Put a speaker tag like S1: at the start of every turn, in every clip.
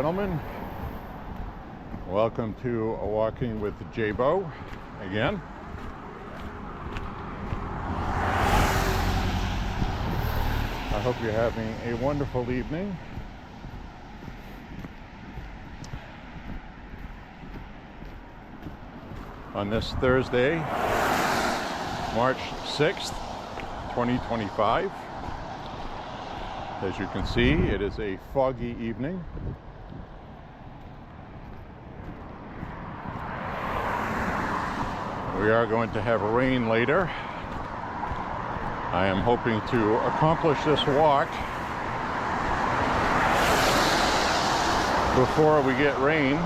S1: gentlemen, welcome to Walking with J.Beau again. I hope you're having a wonderful evening. On this Thursday, March 6th, 2025. As you can see, it is a foggy evening. We are going to have rain later. I am hoping to accomplish this walk before we get rain.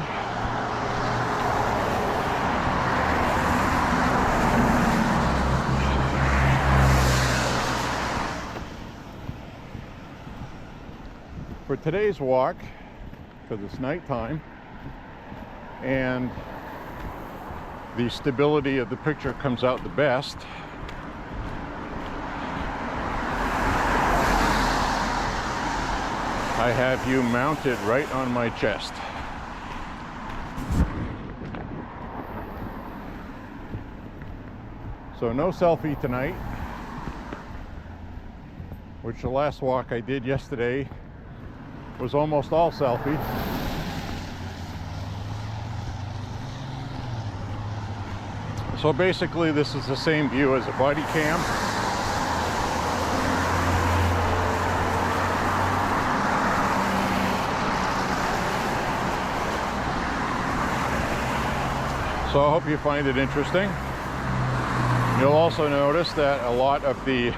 S1: For today's walk, because it's nighttime and the stability of the picture comes out the best, I have you mounted right on my chest. So no selfie tonight, which the last walk I did yesterday was almost all selfie. So basically this is the same view as a body cam. So I hope you find it interesting. You'll also notice that a lot of the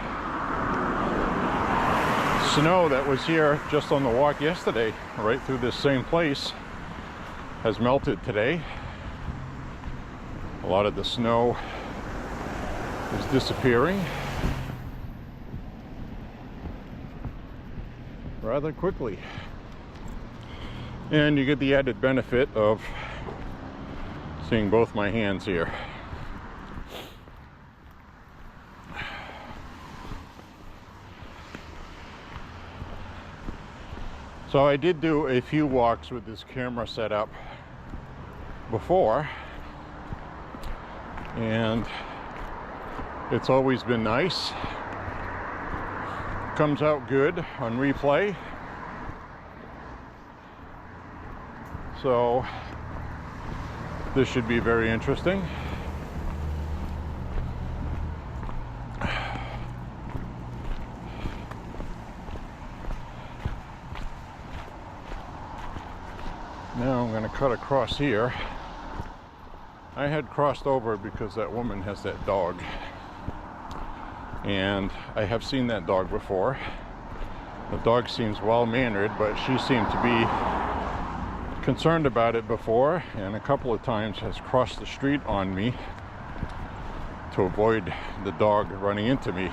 S1: snow that was here just on the walk yesterday, right through this same place, has melted today. A lot of the snow is disappearing rather quickly. And you get the added benefit of seeing both my hands here. So I did do a few walks with this camera set up before, and it's always been nice. Comes out good on replay. So this should be very interesting. Now I'm going to cut across here. I had crossed over because that woman has that dog, and I have seen that dog before. The dog seems well-mannered, but she seemed to be concerned about it before, and a couple of times has crossed the street on me to avoid the dog running into me.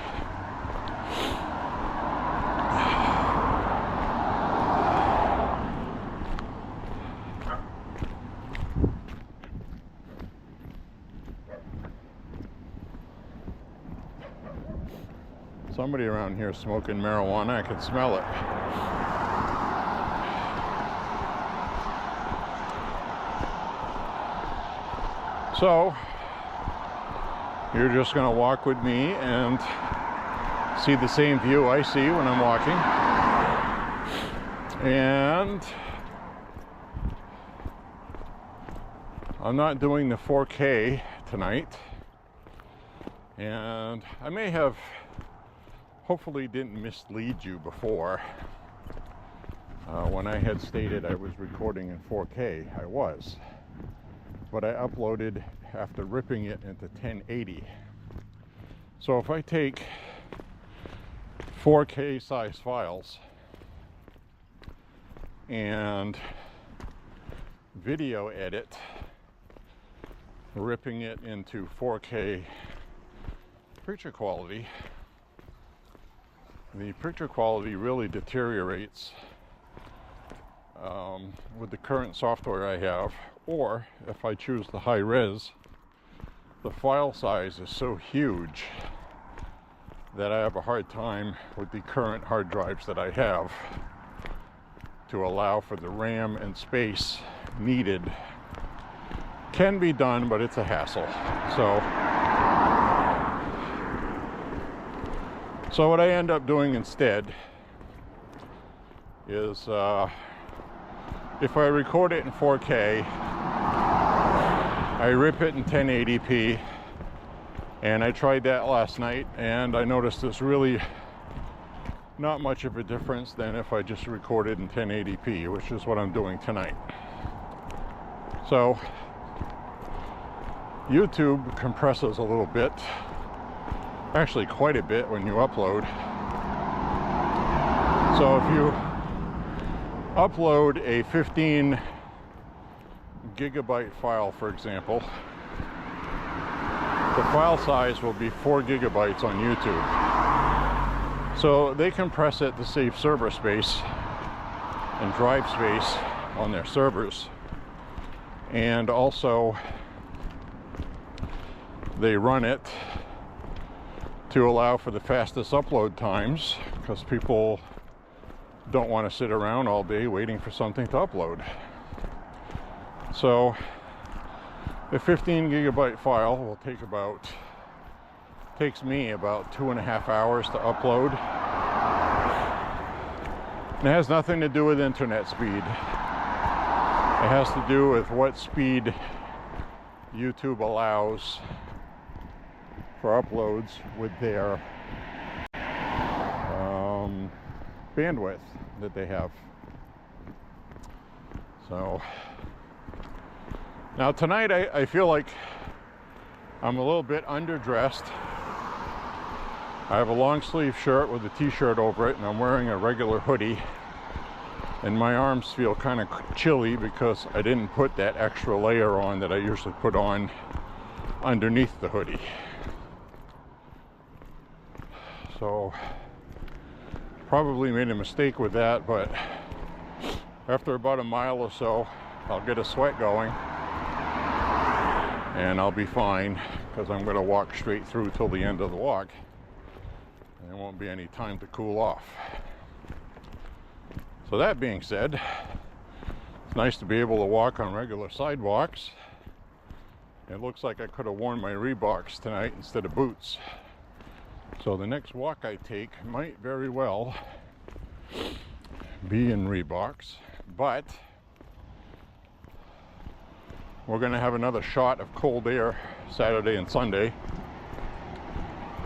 S1: Somebody around here smoking marijuana. I can smell it. So you're just going to walk with me and see the same view I see when I'm walking. And I'm not doing the 4K tonight. And I may have hopefully didn't mislead you before. When I had stated I was recording in 4K, I was. But I uploaded after ripping it into 1080. So if I take 4K size files and video edit, ripping it into 4K picture quality, the picture quality really deteriorates with the current software I have, or if I choose the high res, the file size is so huge that I have a hard time with the current hard drives that I have to to allow for the RAM and space needed. Can be done, but it's a hassle. So what I end up doing instead is if I record it in 4K, I rip it in 1080p, and I tried that last night, and I noticed there's really not much of a difference than if I just recorded in 1080p, which is what I'm doing tonight. So YouTube compresses a little bit, actually quite a bit when you upload. So if you upload a 15 gigabyte file, for example, the file size will be 4 gigabytes on YouTube. So they compress it to save server space and drive space on their servers. And also they run it to allow for the fastest upload times, because people don't want to sit around all day waiting for something to upload. So the 15 gigabyte file will takes me about 2.5 hours to upload. And it has nothing to do with internet speed. It has to do with what speed YouTube allows for uploads with their bandwidth that they have. So now tonight I feel like I'm a little bit underdressed. I have a long sleeve shirt with a t-shirt over it, and I'm wearing a regular hoodie, and my arms feel kind of chilly because I didn't put that extra layer on that I usually put on underneath the hoodie. So probably made a mistake with that, but after about a mile or so I'll get a sweat going and I'll be fine, because I'm going to walk straight through till the end of the walk, and there won't be any time to cool off. So that being said, it's nice to be able to walk on regular sidewalks. It looks like I could have worn my Reeboks tonight instead of boots. So the next walk I take might very well be in Reeboks, but we're going to have another shot of cold air Saturday and Sunday,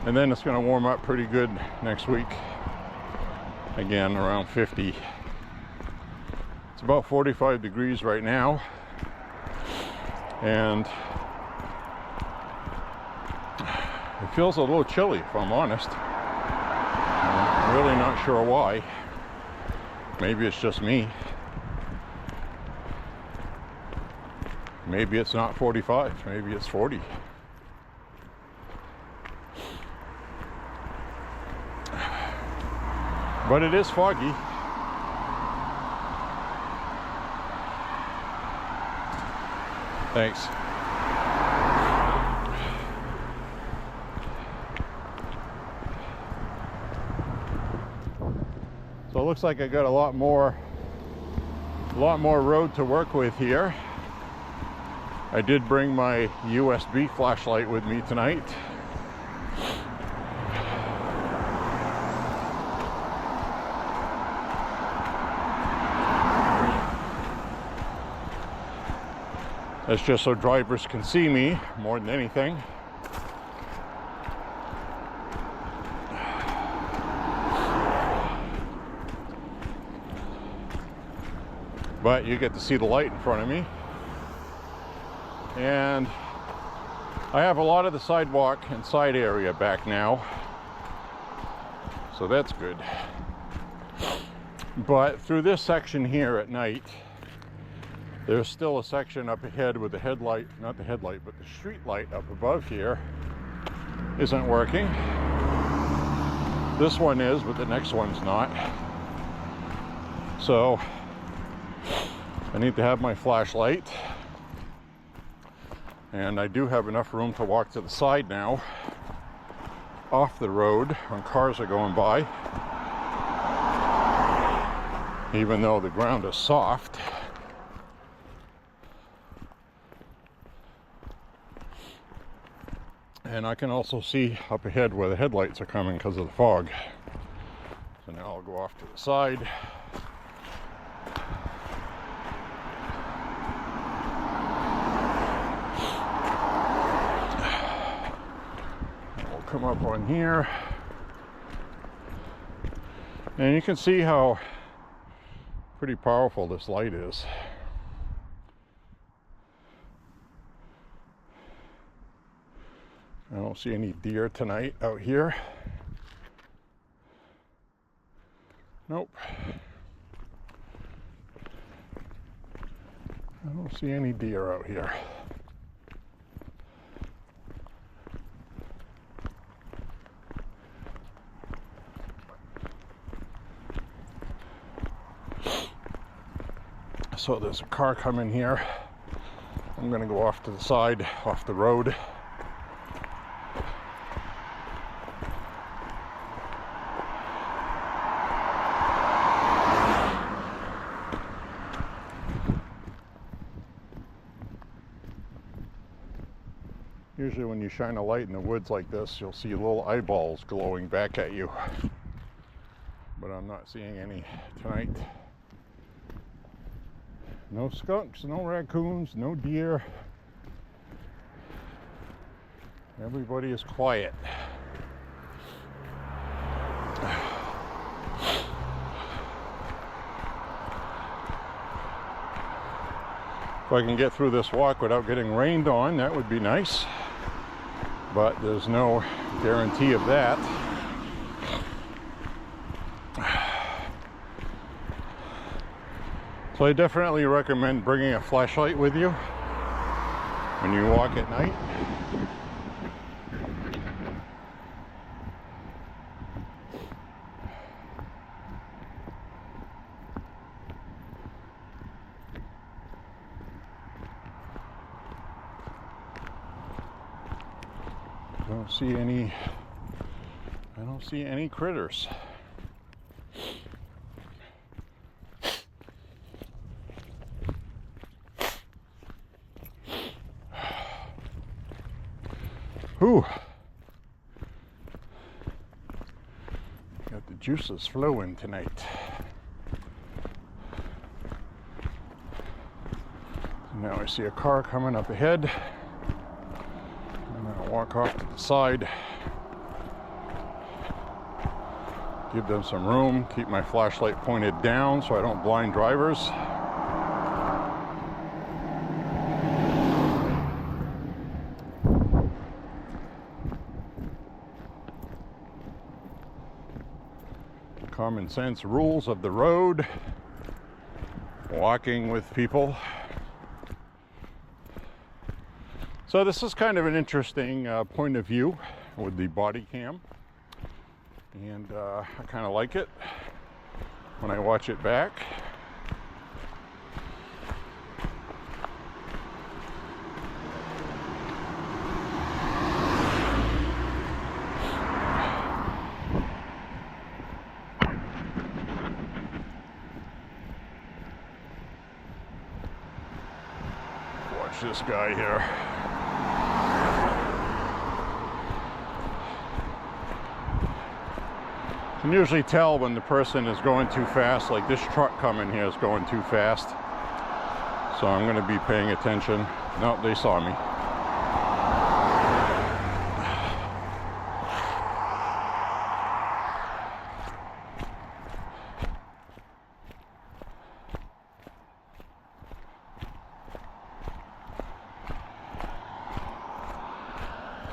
S1: and then it's going to warm up pretty good next week, again around 50. It's about 45 degrees right now, and it feels a little chilly, if I'm honest. I'm really not sure why. Maybe it's just me. Maybe it's not 45, maybe it's 40. But it is foggy. Thanks. So it looks like I got a lot more road to work with here. I did bring my USB flashlight with me tonight. That's just so drivers can see me more than anything. But you get to see the light in front of me. And I have a lot of the sidewalk and side area back now, so that's good. But through this section here at night, there's still a section up ahead with the headlight, not the headlight, but the street light up above here isn't working. This one is, but the next one's not. So I need to have my flashlight. And I do have enough room to walk to the side now, off the road when cars are going by. even though the ground is soft. And I can also see up ahead where the headlights are coming because of the fog. So now I'll go off to the side. We'll come up on here. And you can see how pretty powerful this light is. I don't see any deer tonight out here. Nope. I don't see any deer out here. So there's a car coming here. I'm gonna go off to the side, off the road. Usually when you shine a light in the woods like this, you'll see little eyeballs glowing back at you. But I'm not seeing any tonight. No skunks, no raccoons, no deer. Everybody is quiet. If I can get through this walk without getting rained on, that would be nice. But there's no guarantee of that. So I definitely recommend bringing a flashlight with you when you walk at night. I don't see any critters. Whew. Got the juices flowing tonight. Now I see a car coming up ahead. I'm gonna walk off to the side. Give them some room, keep my flashlight pointed down so I don't blind drivers. Common sense rules of the road, walking with people. So this is kind of an interesting point of view with the body cam. And I kind of like it when I watch it back. Watch this guy here. You can usually tell when the person is going too fast, like this truck coming here is going too fast. So I'm going to be paying attention. Nope, they saw me.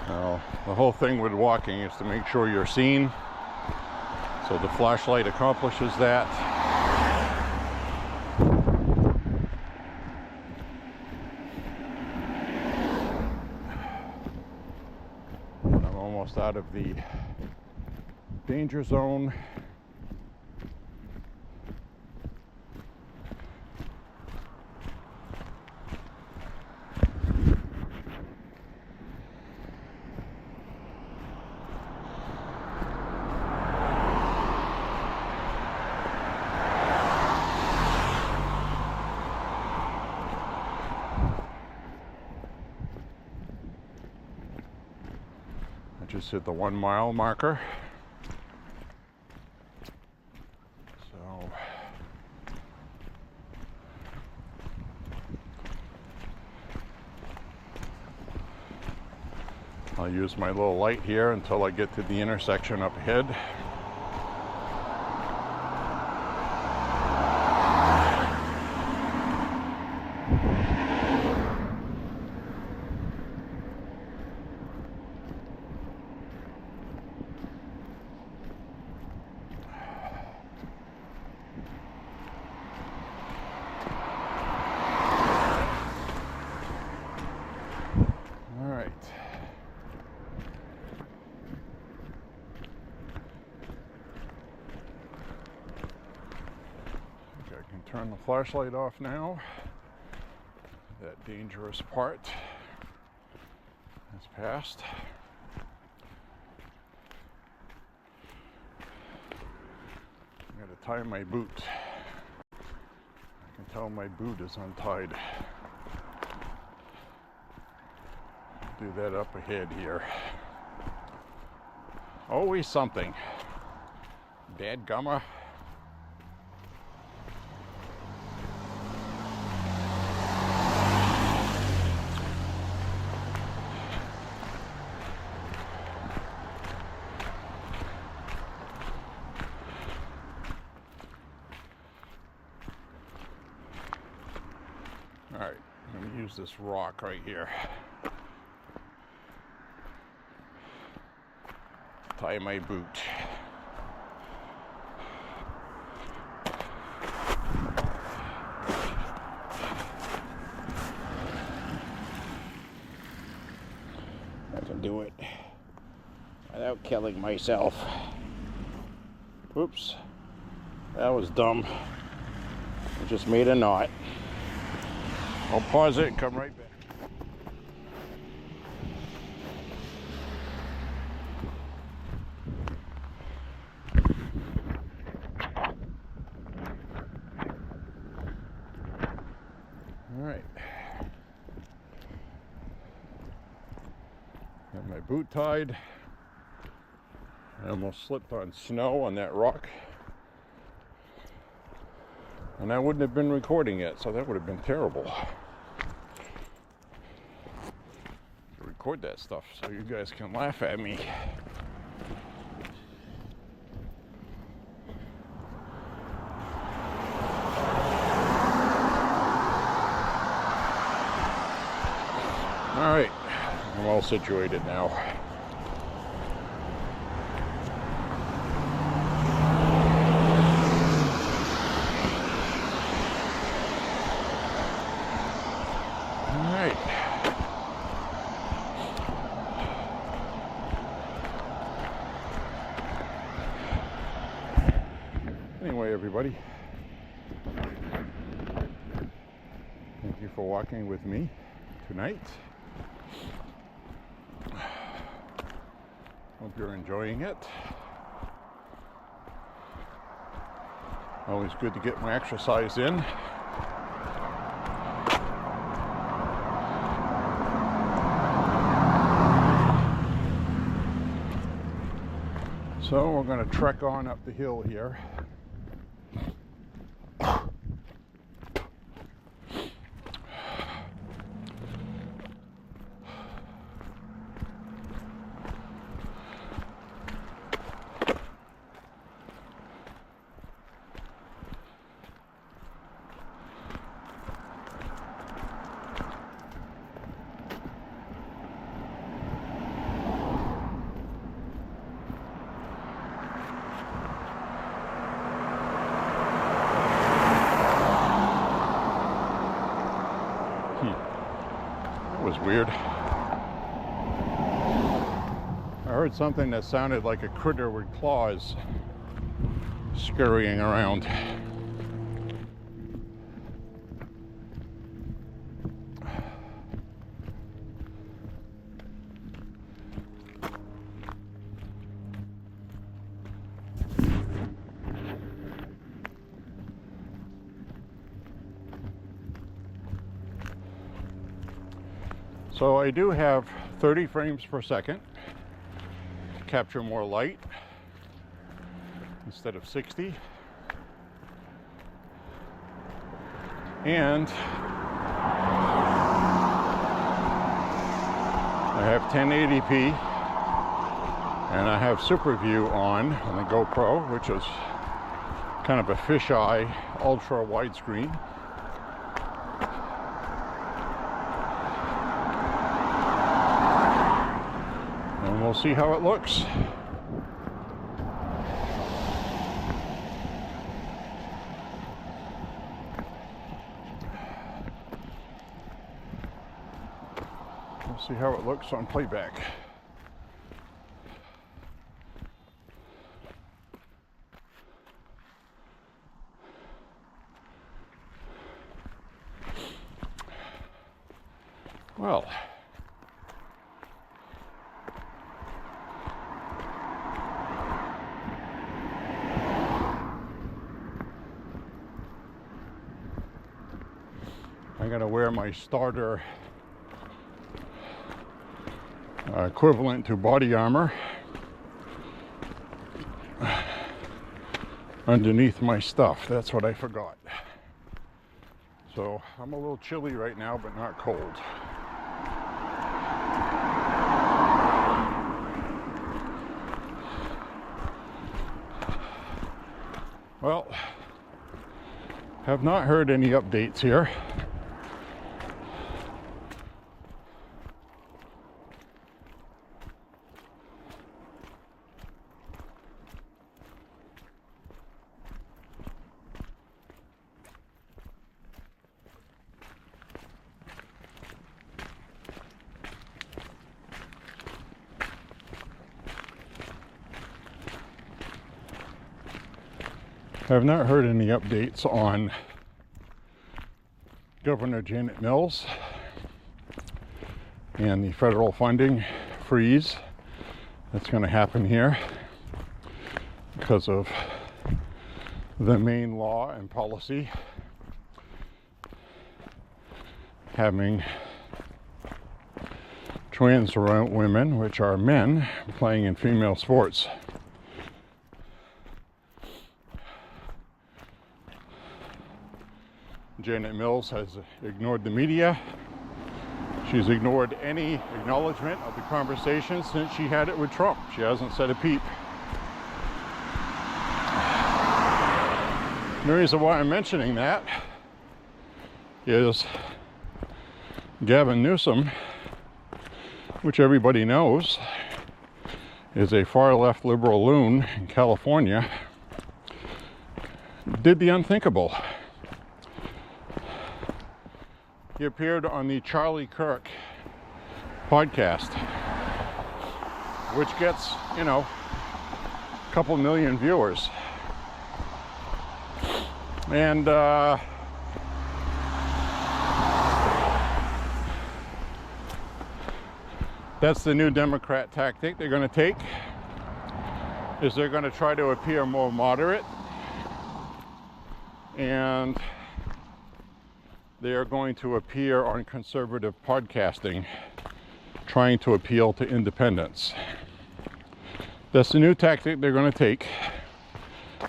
S1: Now, the whole thing with walking is to make sure you're seen. So the flashlight accomplishes that. I'm almost out of the danger zone. just hit the 1 mile marker. So I'll use my little light here until I get to the intersection up ahead. Turn the flashlight off now. That dangerous part has passed. I'm going to tie my boot. I can tell my boot is untied. Do that up ahead here. Always something. Dadgumma. All right, I'm going to use this rock right here. Tie my boot. I can do it without killing myself. Oops, that was dumb. I just made a knot. I'll pause it and come right back. All right. Got my boot tied. I almost slipped on snow on that rock. And I wouldn't have been recording it, so that would have been terrible. Record that stuff so you guys can laugh at me. All right, I'm all situated now. Anyway, everybody, thank you for walking with me tonight. Hope you're enjoying it. Always good to get my exercise in. So we're going to trek on up the hill here. That was weird. I heard something that sounded like a critter with claws scurrying around. So I do have 30 frames per second, capture more light instead of 60. And I have 1080p, and I have Super View on the GoPro, which is kind of a fisheye ultra widescreen. And we'll see how it looks. We'll see how it looks on playback. Well, I'm going to wear my starter equivalent to body armor underneath my stuff. That's what I forgot. So I'm a little chilly right now, but not cold. Well, have not heard any updates here. I have not heard any updates on Governor Janet Mills and the federal funding freeze that's going to happen here because of the Maine law and policy having trans women, which are men, playing in female sports. Janet Mills has ignored the media. She's ignored any acknowledgement of the conversation since she had it with Trump. She hasn't said a peep. The reason why I'm mentioning that is Gavin Newsom, which everybody knows is a far left liberal loon in California, did the unthinkable. He appeared on the Charlie Kirk podcast, which gets, a couple million viewers. And that's the new Democrat tactic they're going to take, is they're going to try to appear more moderate, and they are going to appear on conservative podcasting, trying to appeal to independents. That's the new tactic they're going to take.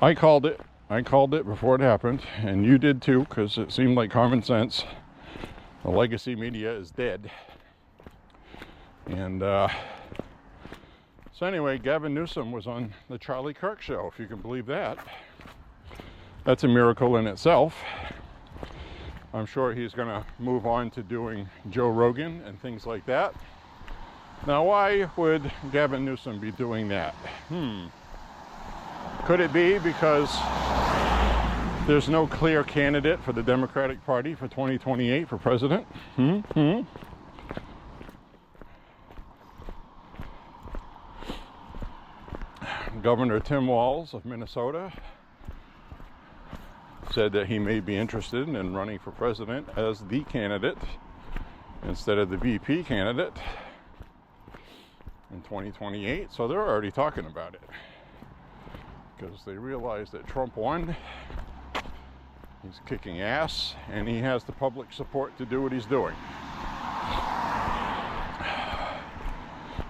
S1: I called it before it happened, and you did too, because it seemed like common sense. The legacy media is dead. And so anyway, Gavin Newsom was on the Charlie Kirk show, if you can believe that. That's a miracle in itself. I'm sure he's going to move on to doing Joe Rogan and things like that. Now, why would Gavin Newsom be doing that? Could it be because there's no clear candidate for the Democratic Party for 2028 for president? Governor Tim Walz of Minnesota said that he may be interested in running for president as the candidate instead of the VP candidate in 2028. So they're already talking about it because they realize that Trump won. He's kicking ass, and he has the public support to do what he's doing.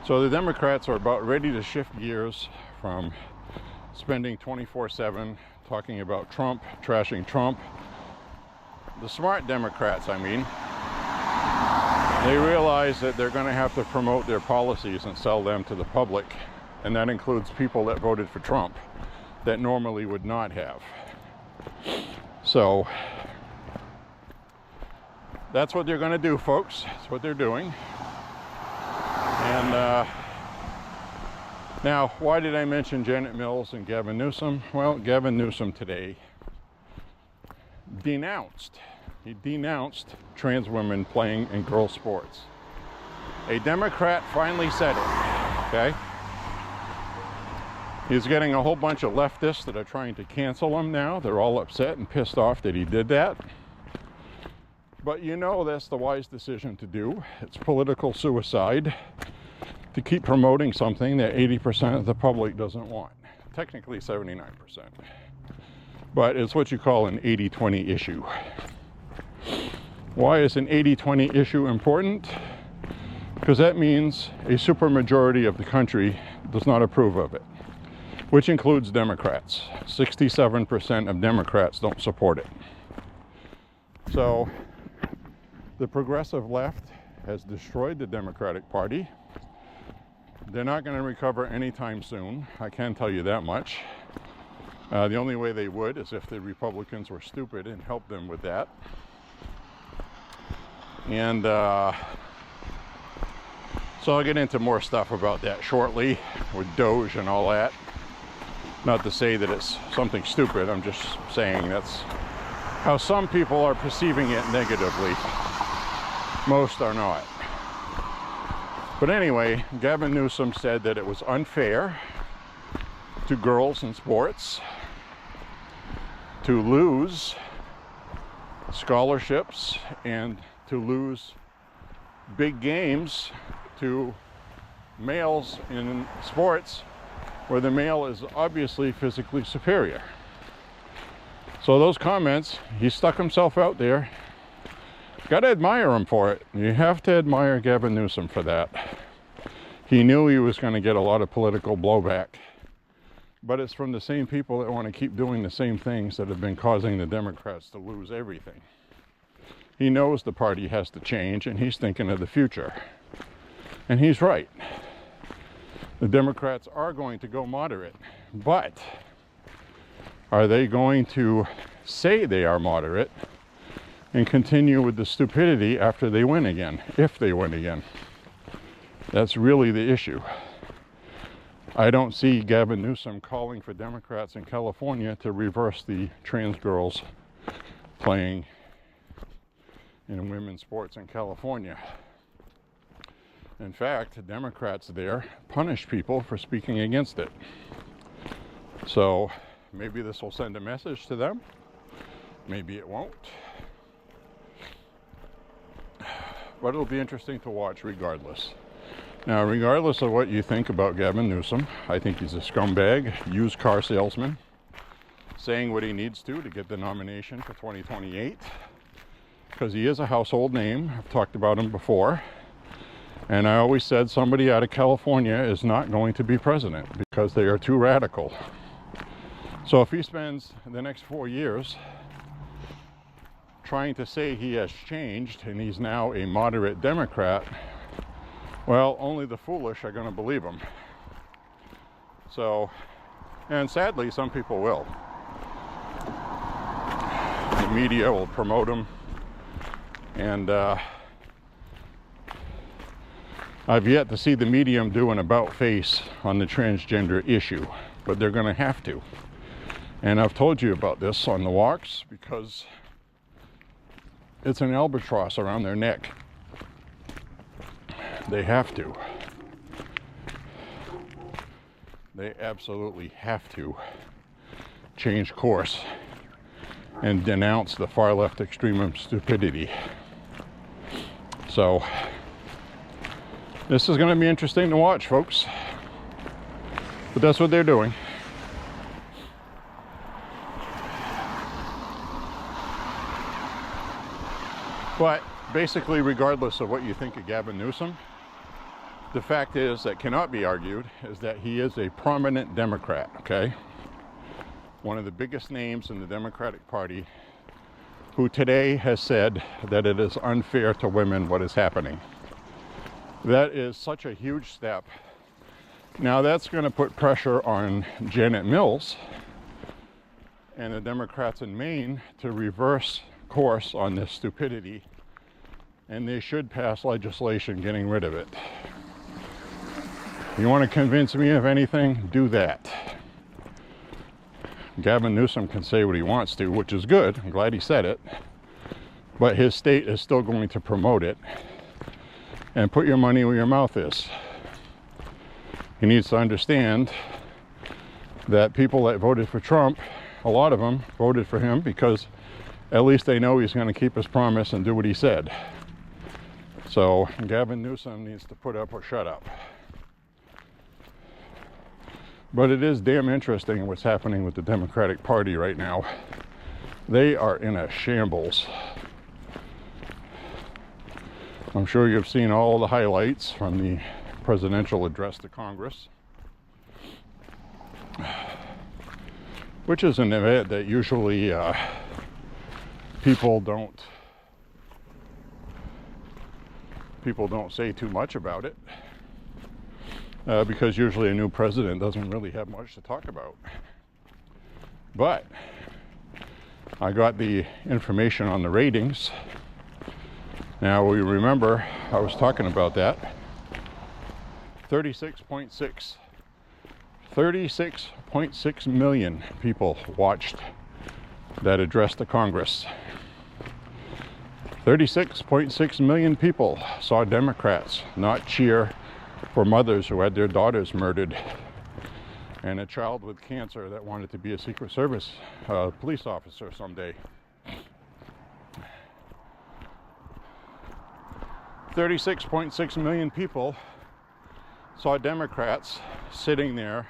S1: So the Democrats are about ready to shift gears from spending 24/7 talking about Trump, trashing Trump. The smart Democrats, I mean, they realize that they're going to have to promote their policies and sell them to the public, and that includes people that voted for Trump that normally would not have. So that's what they're going to do, folks. That's what they're doing. And now, why did I mention Janet Mills and Gavin Newsom? Well, Gavin Newsom today denounced trans women playing in girls' sports. A Democrat finally said it, okay? He's getting a whole bunch of leftists that are trying to cancel him now. They're all upset and pissed off that he did that. But you know that's the wise decision to do. It's political suicide to keep promoting something that 80% of the public doesn't want. Technically 79%. But it's what you call an 80-20 issue. Why is an 80-20 issue important? Because that means a supermajority of the country does not approve of it, which includes Democrats. 67% of Democrats don't support it. So the progressive left has destroyed the Democratic Party. They're not going to recover anytime soon. I can tell you that much. The only way they would is if the Republicans were stupid and helped them with that. And so I'll get into more stuff about that shortly with Doge and all that. Not to say that it's something stupid. I'm just saying that's how some people are perceiving it negatively. Most are not. But anyway, Gavin Newsom said that it was unfair to girls in sports to lose scholarships and to lose big games to males in sports where the male is obviously physically superior. So those comments, he stuck himself out there. Got to admire him for it. You have to admire Gavin Newsom for that. He knew he was going to get a lot of political blowback. But it's from the same people that want to keep doing the same things that have been causing the Democrats to lose everything. He knows the party has to change, and he's thinking of the future. And he's right. The Democrats are going to go moderate. But are they going to say they are moderate and continue with the stupidity after they win again, if they win again? That's really the issue. I don't see Gavin Newsom calling for Democrats in California to reverse the trans girls playing in women's sports in California. In fact, Democrats there punish people for speaking against it. So maybe this will send a message to them. Maybe it won't. But it'll be interesting to watch regardless. Now, regardless of what you think about Gavin Newsom, I think he's a scumbag, used car salesman, saying what he needs to get the nomination for 2028, because he is a household name. I've talked about him before. And I always said somebody out of California is not going to be president because they are too radical. So if he spends the next 4 years trying to say he has changed and he's now a moderate Democrat, well, only the foolish are going to believe him. So, and sadly, some people will. The media will promote him. And I've yet to see the medium do an about face on the transgender issue, but they're going to have to. And I've told you about this on the walks because it's an albatross around their neck. They have to. They absolutely have to change course and denounce the far left extreme stupidity. So this is going to be interesting to watch, folks. But that's what they're doing. But basically, regardless of what you think of Gavin Newsom, The fact is, that cannot be argued, is that he is a prominent Democrat, okay? One of the biggest names in the Democratic Party, who today has said that it is unfair to women what is happening. That is such a huge step. Now that's going to put pressure on Janet Mills and the Democrats in Maine to reverse course on this stupidity, and they should pass legislation getting rid of it. You want to convince me of anything? Do that. Gavin Newsom can say what he wants to, which is good. I'm glad he said it. But his state is still going to promote it. And put your money where your mouth is. He needs to understand that people that voted for Trump, a lot of them voted for him because at least they know he's going to keep his promise and do what he said. So Gavin Newsom needs to put up or shut up. But it is damn interesting what's happening with the Democratic Party right now. They are in a shambles. I'm sure you've seen all the highlights from the presidential address to Congress, which is an event that usually people don't say too much about it. Because usually a new president doesn't really have much to talk about. But I got the information on the ratings. Now we remember I was talking about that. 36.6 million people watched that address to Congress. 36.6 million people saw Democrats not cheer for mothers who had their daughters murdered and a child with cancer that wanted to be a Secret Service police officer someday. 36.6 million people saw Democrats sitting there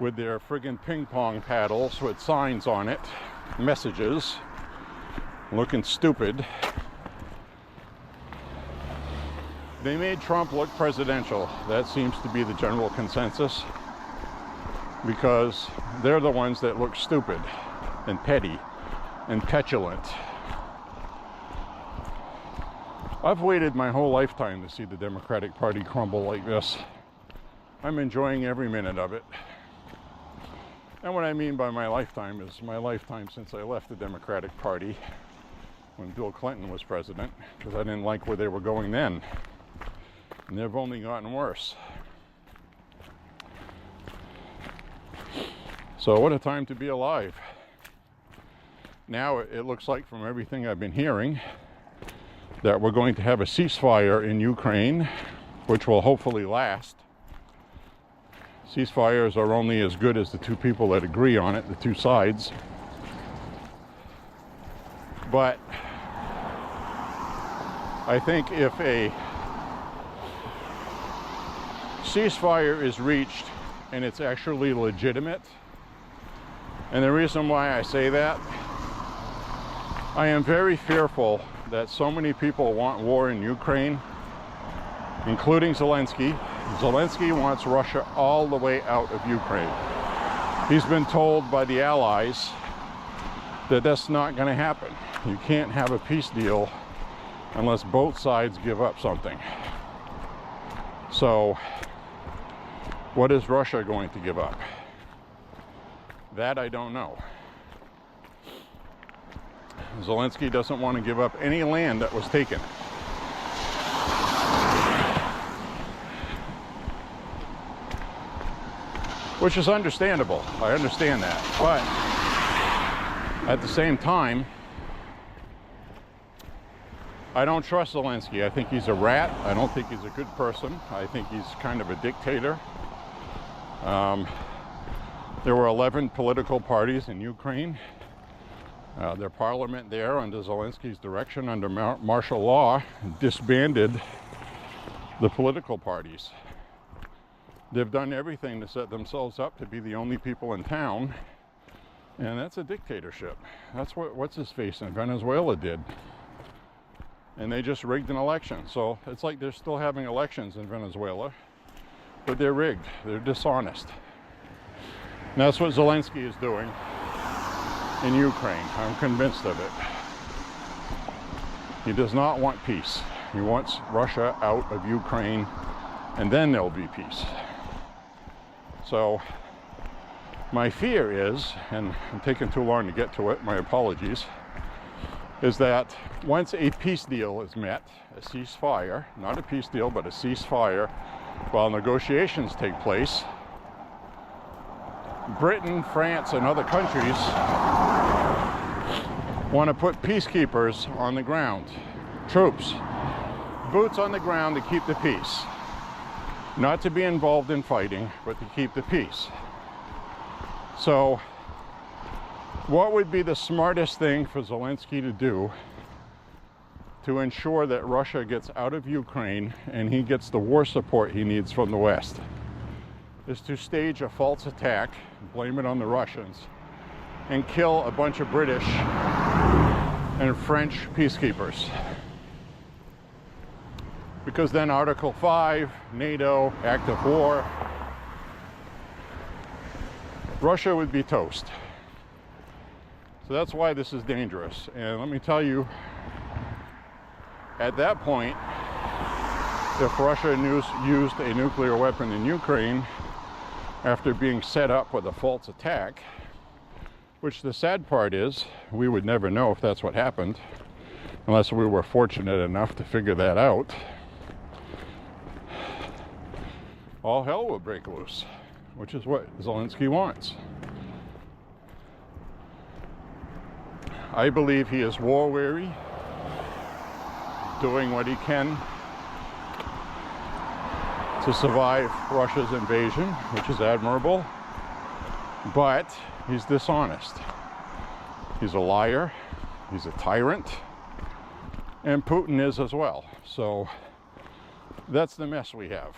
S1: with their friggin' ping pong paddles with signs on it, messages, looking stupid. They made Trump look presidential. That seems to be the general consensus, because they're the ones that look stupid and petty and petulant. I've waited my whole lifetime to see the Democratic Party crumble like this. I'm enjoying every minute of it. And what I mean by my lifetime is my lifetime since I left the Democratic Party when Bill Clinton was president, because I didn't like where they were going then. And they've only gotten worse. So what a time to be alive. Now it looks like, from everything I've been hearing, that we're going to have a ceasefire in Ukraine, which will hopefully last. Ceasefires are only as good as the two people that agree on it, the two sides. But I think if a ceasefire is reached and it's actually legitimate, and the reason why I say that, I am very fearful that so many people want war in Ukraine, including Zelensky. Zelensky wants Russia all the way out of Ukraine. He's been told by the Allies that that's not going to happen. You can't have a peace deal unless both sides give up something. So, what is Russia going to give up? That I don't know. Zelensky doesn't want to give up any land that was taken. Which is understandable. I understand that. But at the same time, I don't trust Zelensky. I think he's a rat. I don't think he's a good person. I think he's kind of a dictator. There were 11 political parties in Ukraine. Their parliament there, under Zelensky's direction, under martial law, disbanded the political parties. They've done everything to set themselves up to be the only people in town, and that's a dictatorship. That's what what's-his-face in Venezuela did. and they just rigged an election. So it's like they're still having elections in Venezuela, but they're rigged, they're dishonest. And that's what Zelensky is doing in Ukraine. I'm convinced of it. He does not want peace. He wants Russia out of Ukraine, and then there'll be peace. So my fear is, and I'm taking too long to get to it, my apologies, is that once a peace deal is met, a ceasefire, not a peace deal, but a ceasefire, while negotiations take place, Britain, France, and other countries want to put peacekeepers on the ground, troops, boots on the ground to keep the peace. Not to be involved in fighting, but to keep the peace. So, what would be the smartest thing for Zelensky to do to ensure that Russia gets out of Ukraine and he gets the war support he needs from the West? Is to stage a false attack, blame it on the Russians, and kill a bunch of British and French peacekeepers. Because then Article 5, NATO, act of war, Russia would be toast. So that's why this is dangerous. And let me tell you, at that point, if Russia used a nuclear weapon in Ukraine after being set up with a false attack, which the sad part is, we would never know if that's what happened, unless we were fortunate enough to figure that out, all hell will break loose, which is what Zelensky wants. I believe he is war weary, doing what he can to survive Russia's invasion, which is admirable, but he's dishonest. He's a liar, he's a tyrant, and Putin is as well. So that's the mess we have.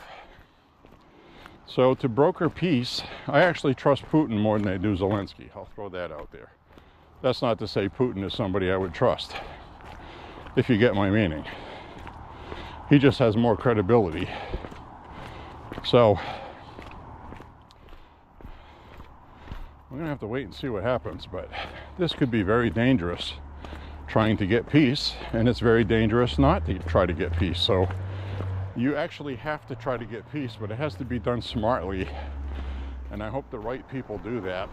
S1: So to broker peace, I actually trust Putin more than I do Zelensky. I'll throw that out there. That's not to say Putin is somebody I would trust, if you get my meaning. He just has more credibility. So we're gonna have to wait and see what happens, but this could be very dangerous trying to get peace, and it's very dangerous not to try to get peace. So you actually have to try to get peace, but it has to be done smartly, and I hope the right people do that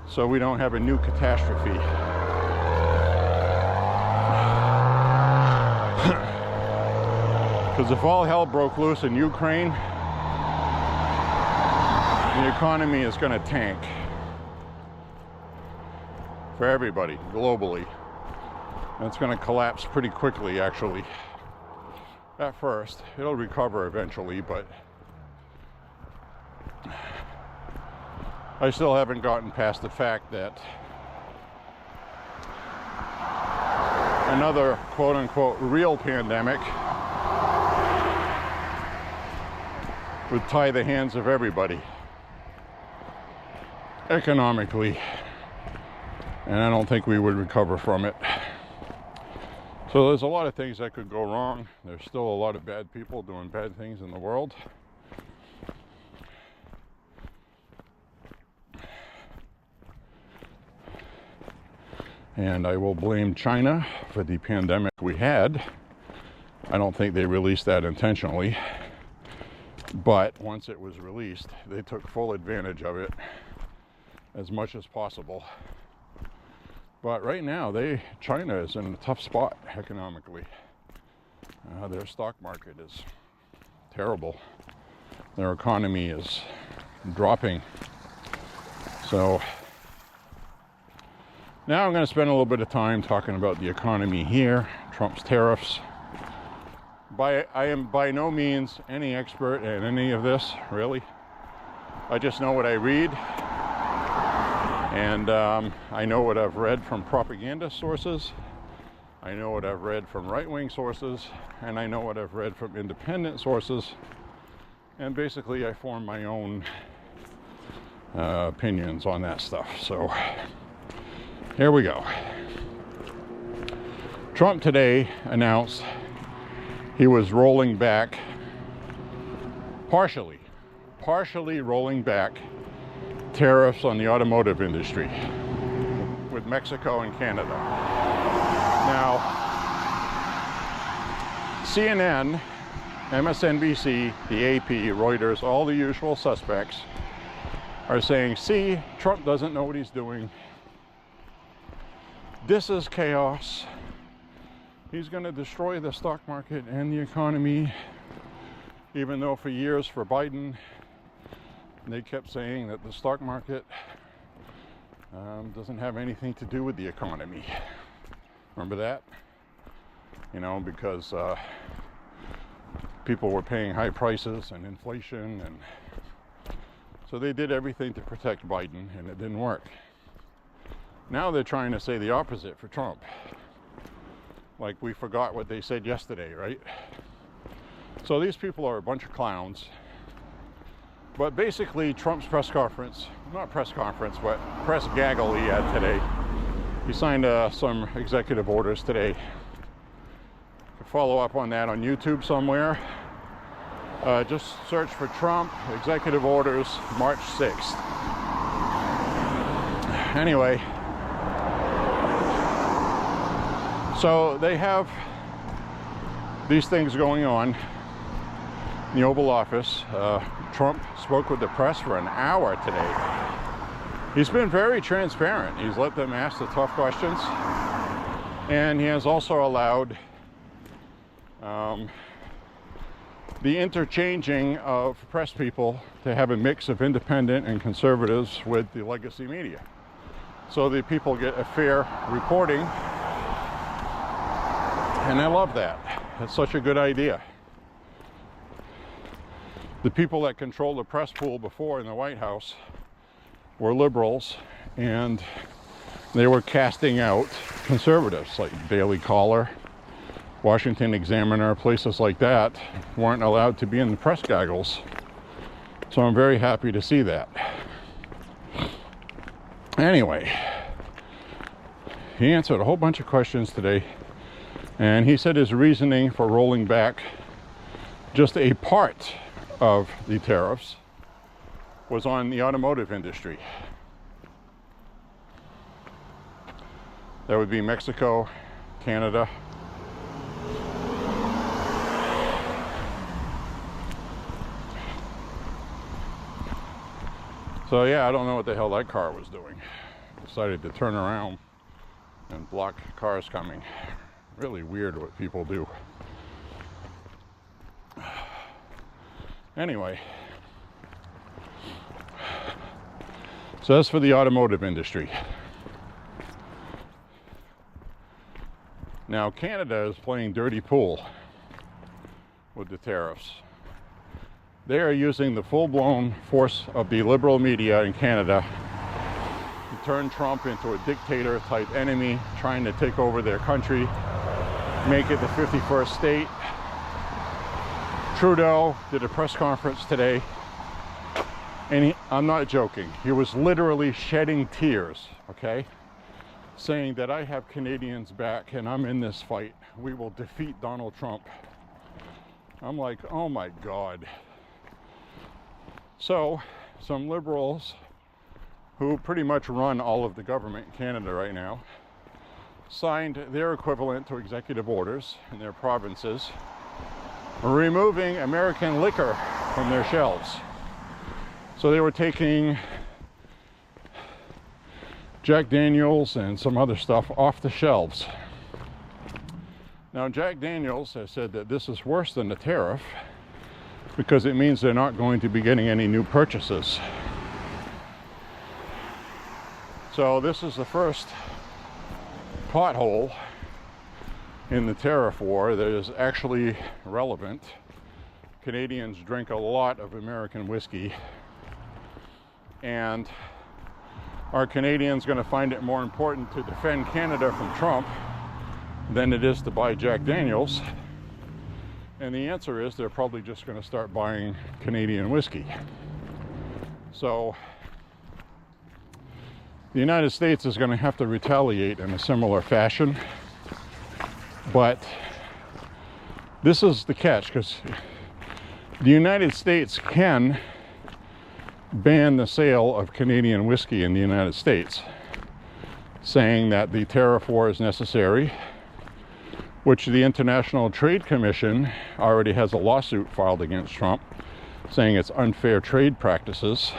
S1: so we don't have a new catastrophe. Because if all hell broke loose in Ukraine, the economy is going to tank for everybody globally, and it's going to collapse pretty quickly. Actually, at first it'll recover eventually, but I still haven't gotten past the fact that another quote-unquote real pandemic would tie the hands of everybody economically, and I don't think we would recover from it. So there's a lot of things that could go wrong. There's still a lot of bad people doing bad things in the world. And I will blame China for the pandemic we had. I don't think they released that intentionally. But once it was released, they took full advantage of it as much as possible. But right now, China is in a tough spot economically. Their stock market is terrible. Their economy is dropping. So now I'm going to spend a little bit of time talking about the economy here, Trump's tariffs. I am by no means any expert in any of this, really. I just know what I read, and I know what I've read from propaganda sources, I know what I've read from right-wing sources, and I know what I've read from independent sources, and basically I form my own opinions on that stuff. So here we go. Trump today announced he was rolling back, partially rolling back tariffs on the automotive industry with Mexico and Canada. Now, CNN, MSNBC, the AP, Reuters, all the usual suspects are saying, see, Trump doesn't know what he's doing. This is chaos. He's going to destroy the stock market and the economy, even though for years for Biden, they kept saying that the stock market doesn't have anything to do with the economy. Remember that? You know, because people were paying high prices and inflation, and so they did everything to protect Biden, and it didn't work. Now they're trying to say the opposite for Trump. Like we forgot what they said yesterday, right? So these people are a bunch of clowns. But basically, Trump's press conference, not press conference, but press gaggle he had today. He signed some executive orders today. You can follow up on that on YouTube somewhere. Just search for Trump executive orders March 6th. Anyway, so they have these things going on in the Oval Office. Trump spoke with the press for an hour today. He's been very transparent. He's let them ask the tough questions. And he has also allowed the interchanging of press people to have a mix of independent and conservatives with the legacy media. So the people get a fair reporting. And I love that. It's such a good idea. The people that controlled the press pool before in the White House were liberals, and they were casting out conservatives like Daily Caller, Washington Examiner, places like that weren't allowed to be in the press gaggles. So I'm very happy to see that. Anyway, he answered a whole bunch of questions today, and he said his reasoning for rolling back just a part of the tariffs was on the automotive industry. That would be Mexico, Canada. So yeah, I don't know what the hell that car was doing. Decided to turn around and block cars coming. Really weird what people do. Anyway, so that's for the automotive industry. Now Canada is playing dirty pool with the tariffs. They are using the full-blown force of the liberal media in Canada to turn Trump into a dictator-type enemy, trying to take over their country, make it the 51st state. Trudeau did a press conference today, and I'm not joking, he was literally shedding tears, okay? Saying that I have Canadians back and I'm in this fight. We will defeat Donald Trump. I'm like, oh my God. So, some liberals who pretty much run all of the government in Canada right now signed their equivalent to executive orders in their provinces, removing American liquor from their shelves. So they were taking Jack Daniels and some other stuff off the shelves. Now Jack Daniels has said that this is worse than the tariff because it means they're not going to be getting any new purchases. So this is the first pothole in the tariff war that is actually relevant. Canadians drink a lot of American whiskey, and are Canadians going to find it more important to defend Canada from Trump than it is to buy Jack Daniels? And the answer is they're probably just going to start buying Canadian whiskey. So the United States is going to have to retaliate in a similar fashion. But this is the catch, because the United States can ban the sale of Canadian whiskey in the United States, saying that the tariff war is necessary, which the International Trade Commission already has a lawsuit filed against Trump, saying it's unfair trade practices.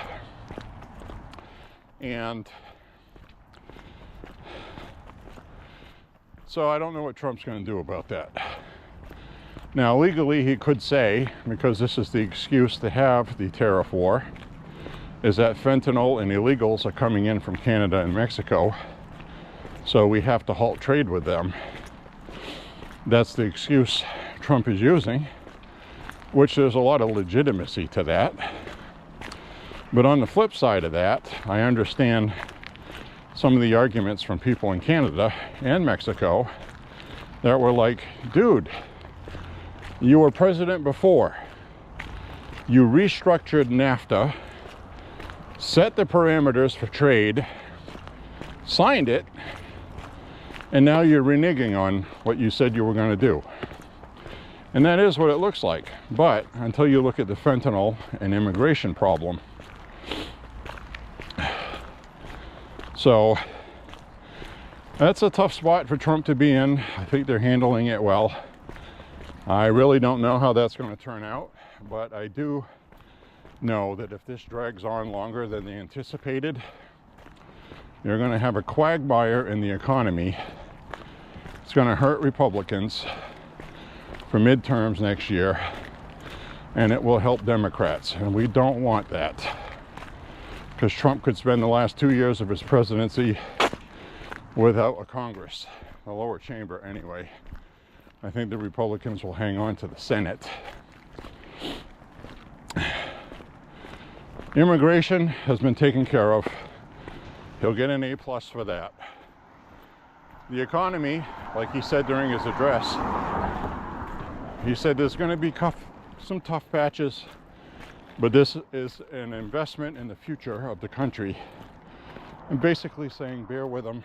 S1: And so I don't know what Trump's going to do about that. Now, legally, he could say, because this is the excuse to have the tariff war, is that fentanyl and illegals are coming in from Canada and Mexico, so we have to halt trade with them. That's the excuse Trump is using, which there's a lot of legitimacy to that. But on the flip side of that, I understand some of the arguments from people in Canada and Mexico that were like, dude, you were president before. You restructured NAFTA, set the parameters for trade, signed it, and now you're reneging on what you said you were going to do. And that is what it looks like. But until you look at the fentanyl and immigration problem. So that's a tough spot for Trump to be in. I think they're handling it well. I really don't know how that's going to turn out, but I do know that if this drags on longer than they anticipated, you're going to have a quagmire in the economy. It's going to hurt Republicans for midterms next year, and it will help Democrats, and we don't want that, because Trump could spend the last 2 years of his presidency without a Congress, the lower chamber anyway. I think the Republicans will hang on to the Senate. Immigration has been taken care of. He'll get an A+ for that. The economy, like he said during his address, he said there's going to be some tough patches, but this is an investment in the future of the country. And basically saying, bear with them.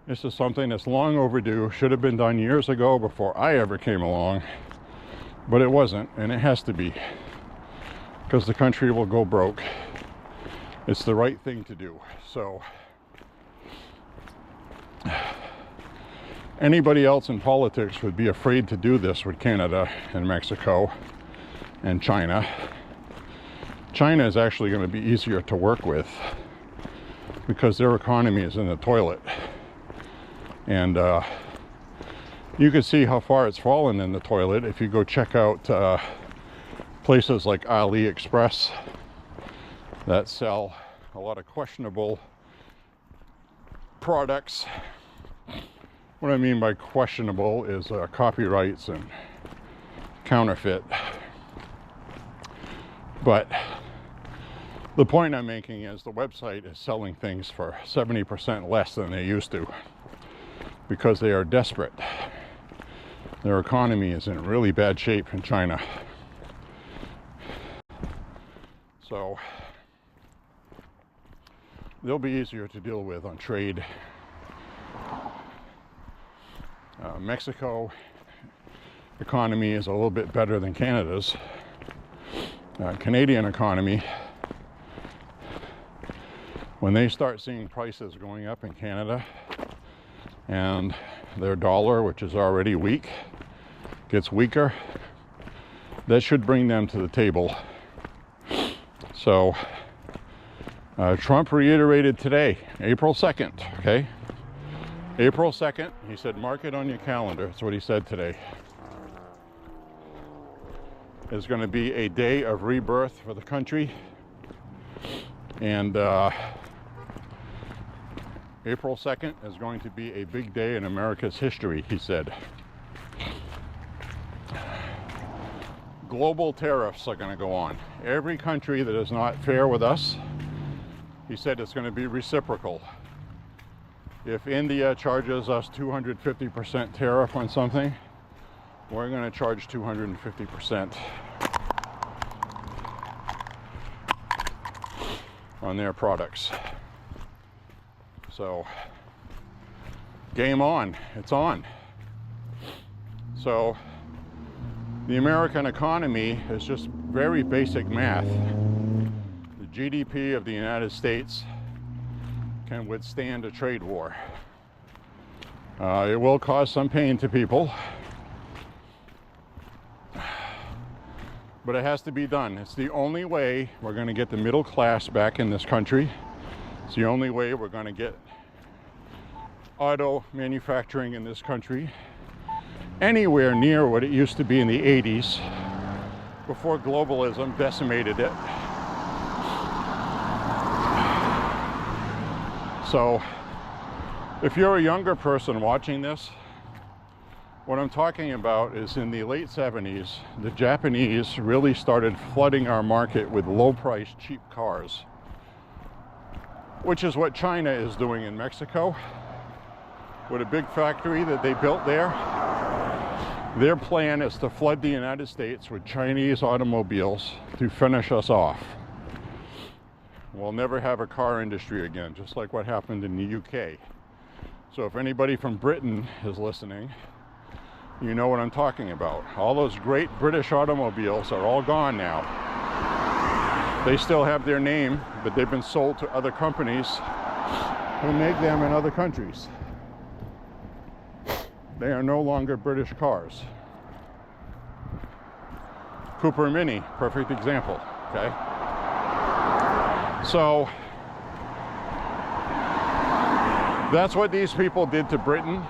S1: This is something that's long overdue, should have been done years ago before I ever came along, but it wasn't, and it has to be, because the country will go broke. It's the right thing to do. So anybody else in politics would be afraid to do this with Canada and Mexico and China. China is actually going to be easier to work with because their economy is in the toilet. And you can see how far it's fallen in the toilet if you go check out places like AliExpress that sell a lot of questionable products. What I mean by questionable is copyrights and counterfeit. But the point I'm making is the website is selling things for 70% less than they used to, because they are desperate. Their economy is in really bad shape in China. So they'll be easier to deal with on trade. Mexico economy is a little bit better than Canada's. Canadian economy, when they start seeing prices going up in Canada and their dollar, which is already weak, gets weaker, that should bring them to the table. So Trump reiterated today, April 2nd, okay? April 2nd, he said, mark it on your calendar. That's what he said today. Is going to be a day of rebirth for the country. And April 2nd is going to be a big day in America's history, he said. Global tariffs are going to go on. Every country that is not fair with us, he said it's going to be reciprocal. If India charges us 250% tariff on something, we're going to charge 250% on their products. So game on. It's on. So the American economy is just very basic math. The GDP of the United States can withstand a trade war. It will cause some pain to people, but it has to be done. It's the only way we're going to get the middle class back in this country. It's the only way we're going to get auto manufacturing in this country anywhere near what it used to be in the 80s before globalism decimated it. So if you're a younger person watching this, what I'm talking about is in the late 70s, the Japanese really started flooding our market with low-priced, cheap cars, which is what China is doing in Mexico with a big factory that they built there. Their plan is to flood the United States with Chinese automobiles to finish us off. We'll never have a car industry again, just like what happened in the UK. So if anybody from Britain is listening, you know what I'm talking about. All those great British automobiles are all gone now. They still have their name, but they've been sold to other companies who make them in other countries. They are no longer British cars. Cooper Mini, perfect example, okay? So that's what these people did to Britain.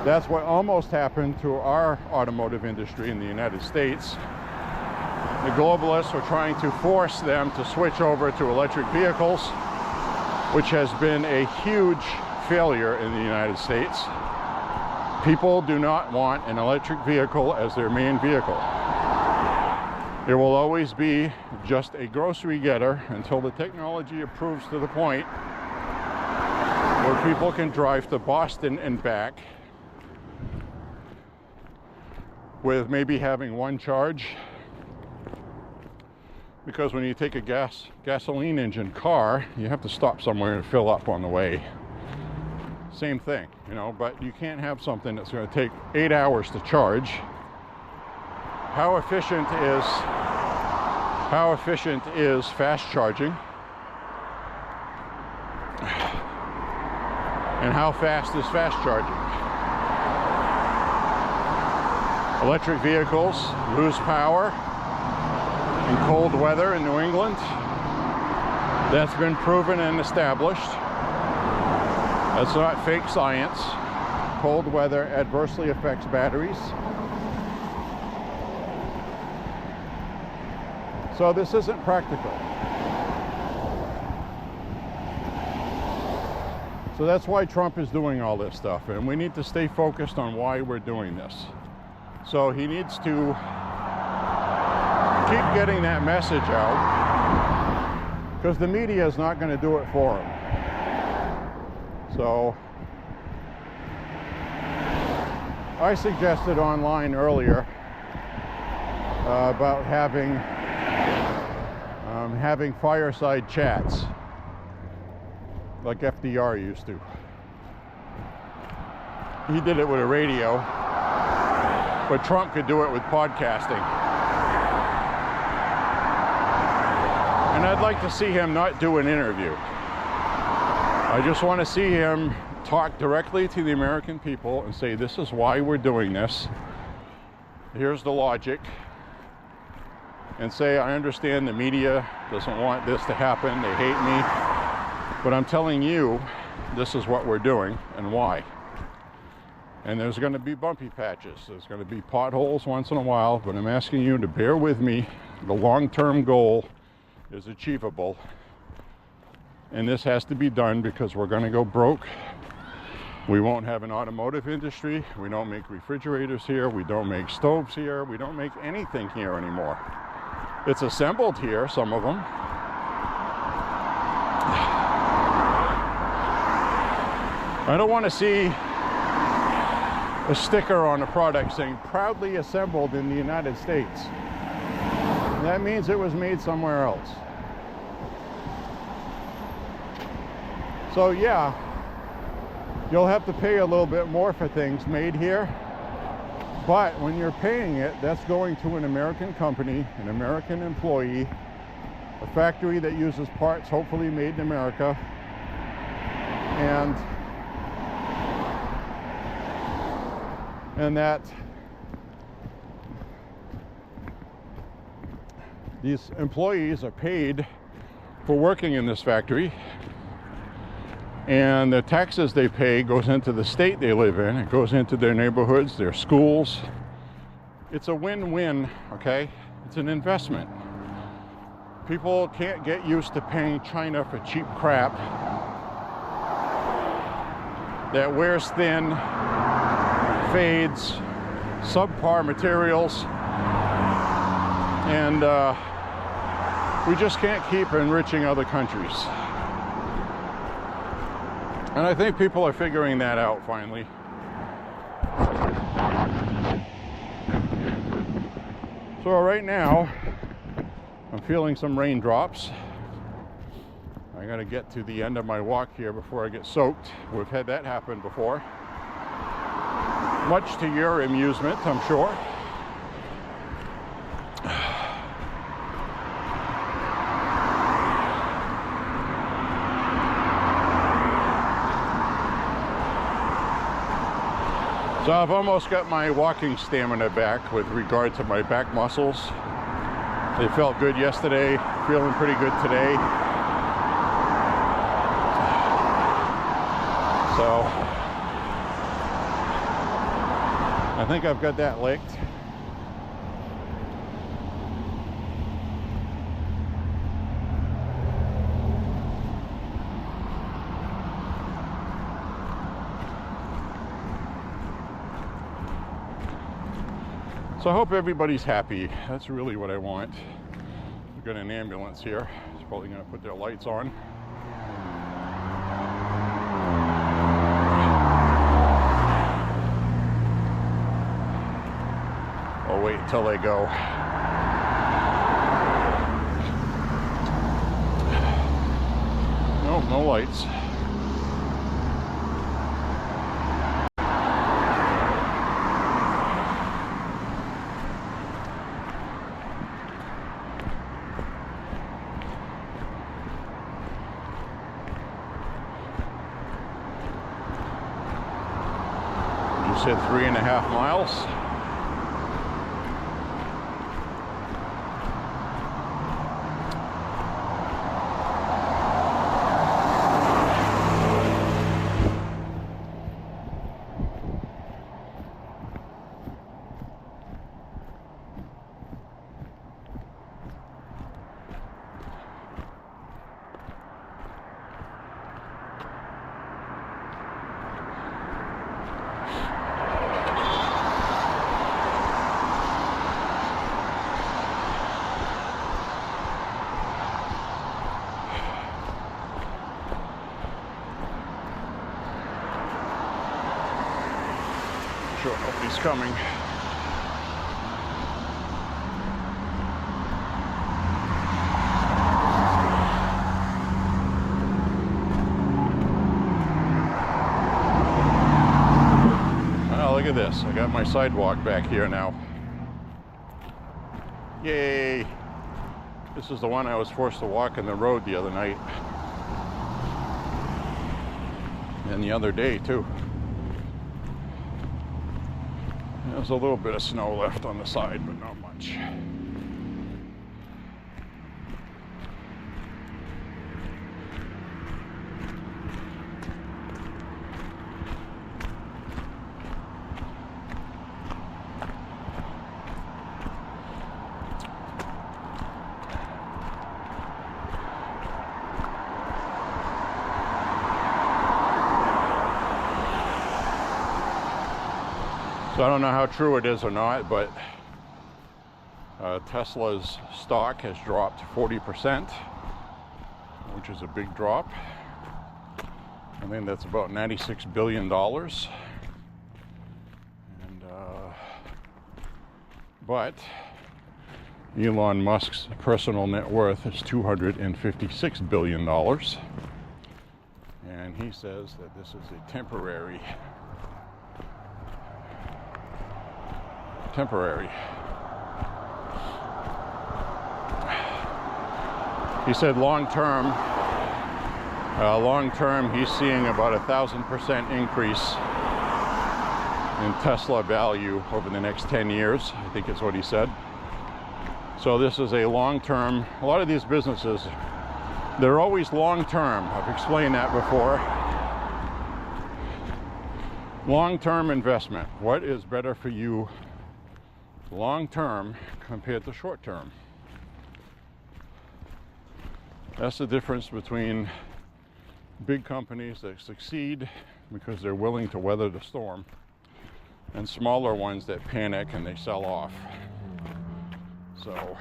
S1: That's what almost happened to our automotive industry in the United States. The globalists were trying to force them to switch over to electric vehicles, which has been a huge failure in the United States. People do not want an electric vehicle as their main vehicle. It will always be just a grocery getter until the technology improves to the point where people can drive to Boston and back with maybe having one charge. Because when you take a gasoline engine car, you have to stop somewhere and fill up on the way. Same thing, you know, but you can't have something that's going to take 8 hours to charge. How efficient is fast charging? And how fast is fast charging? Electric vehicles lose power in cold weather in New England. That's been proven and established. That's not fake science. Cold weather adversely affects batteries. So this isn't practical. So that's why Trump is doing all this stuff, and we need to stay focused on why we're doing this. So he needs to keep getting that message out, because the media is not going to do it for him. So I suggested online earlier about having fireside chats like FDR used to. He did it with a radio, but Trump could do it with podcasting. And I'd like to see him not do an interview. I just want to see him talk directly to the American people and say, this is why we're doing this. Here's the logic. And say, I understand the media doesn't want this to happen. They hate me. But I'm telling you, this is what we're doing and why. And there's going to be bumpy patches. There's going to be potholes once in a while, but I'm asking you to bear with me. The long-term goal is achievable. And this has to be done because we're going to go broke. We won't have an automotive industry. We don't make refrigerators here. We don't make stoves here. We don't make anything here anymore. It's assembled here, some of them. I don't want to see a sticker on a product saying proudly assembled in the United States. That means it was made somewhere else. So yeah, You'll have to pay a little bit more for things made here, but when you're paying it, that's going to an American company, an American employee, a factory that uses parts hopefully made in America, and that these employees are paid for working in this factory, and the taxes they pay goes into the state they live in. It goes into their neighborhoods, their schools. It's a win-win, okay? It's an investment. People can't get used to paying China for cheap crap that wears thin, fades, subpar materials, and we just can't keep enriching other countries. And I think people are figuring that out finally. So right now, I'm feeling some raindrops. I gotta get to the end of my walk here before I get soaked. We've had that happen before. Much to your amusement, I'm sure. So I've almost got my walking stamina back with regard to my back muscles. They felt good yesterday, feeling pretty good today. So I think I've got that licked. So I hope everybody's happy. That's really what I want. We've got an ambulance here. It's probably going to put their lights on. I'll wait until they go. Nope, no lights. Said 3.5 miles. Sure, nobody's coming. Oh, look at this. I got my sidewalk back here now. Yay! This is the one I was forced to walk in the road the other night. And the other day, too. There's a little bit of snow left on the side, but not much. So I don't know how true it is or not, but Tesla's stock has dropped 40%, which is a big drop. I think that's about $96 billion. But Elon Musk's personal net worth is $256 billion. And he says that this is a temporary. He said long term he's seeing about 1,000% increase in Tesla value over the next 10 years. I think is what he said. So this is a long-term, a lot of these businesses, they're always long-term. I've explained that before. Long-term investment. What is better for you long-term compared to short-term? That's the difference between big companies that succeed because they're willing to weather the storm and smaller ones that panic and they sell off. So,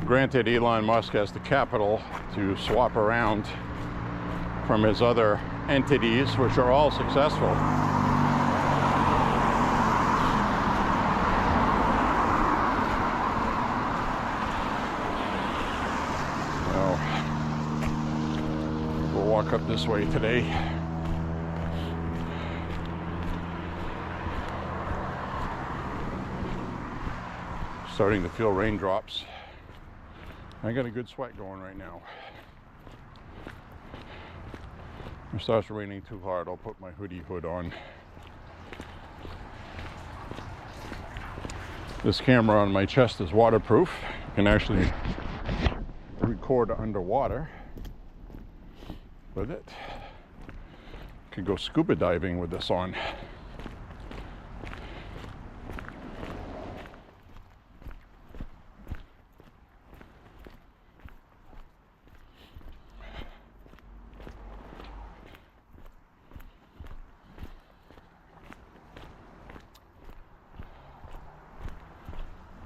S1: granted, Elon Musk has the capital to swap around from his other entities, which are all successful. Walk up this way today. Starting to feel raindrops. I got a good sweat going right now. If it starts raining too hard, I'll put my hood on. This camera on my chest is waterproof. You can actually record underwater with it. Could go scuba diving with this on.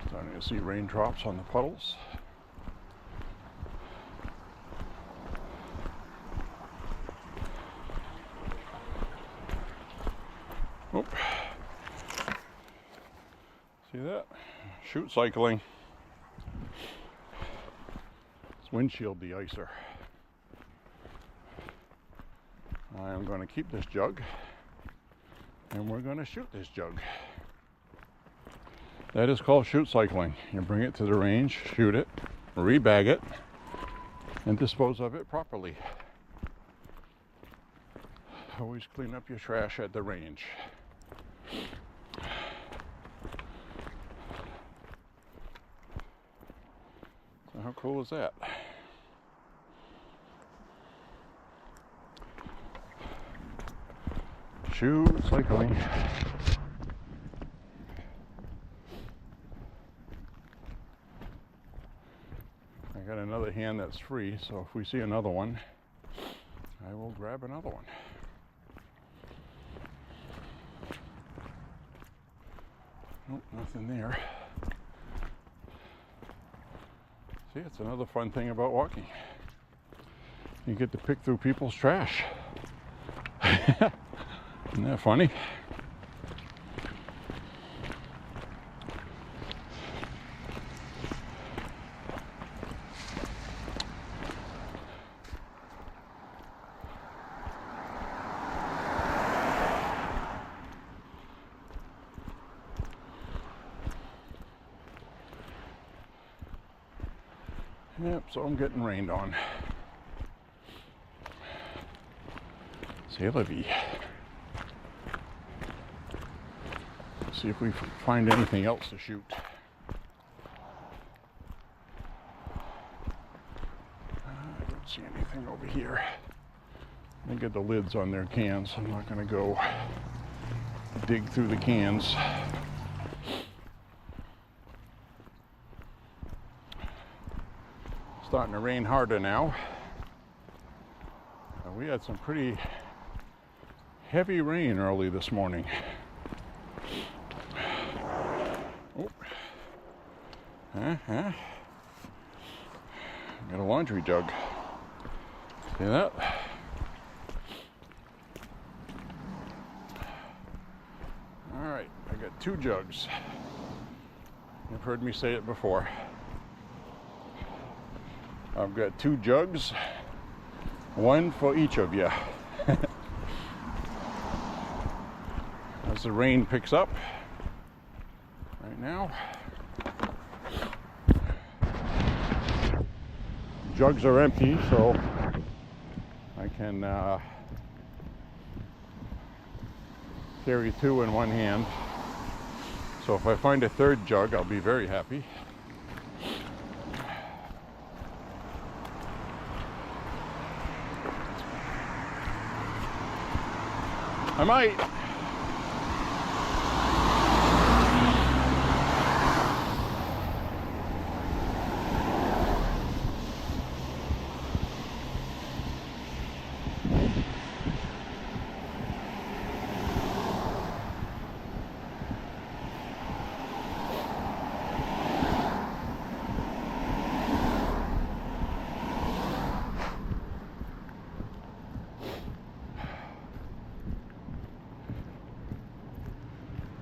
S1: Starting to see raindrops on the puddles. Oh. See that? Chute cycling. It's windshield deicer. I'm going to keep this jug and we're going to shoot this jug. That is called chute cycling. You bring it to the range, shoot it, rebag it, and dispose of it properly. Always clean up your trash at the range. So how cool is that? Chute cycling. I got another hand that's free, so if we see another one, I will grab another one. Nope, nothing there. See, it's another fun thing about walking. You get to pick through people's trash. Isn't that funny? Yep, so I'm getting rained on. C'est la vie. See if we find anything else to shoot. I don't see anything over here. They get the lids on their cans. I'm not going to go dig through the cans. Starting to rain harder now. We had some pretty heavy rain early this morning. Oh. Got a laundry jug. See that? All right, I got 2 jugs. You've heard me say it before. I've got 2 jugs, one for each of you. As the rain picks up right now, jugs are empty, so I can carry 2 in one hand. So if I find a 3rd jug, I'll be very happy. I might.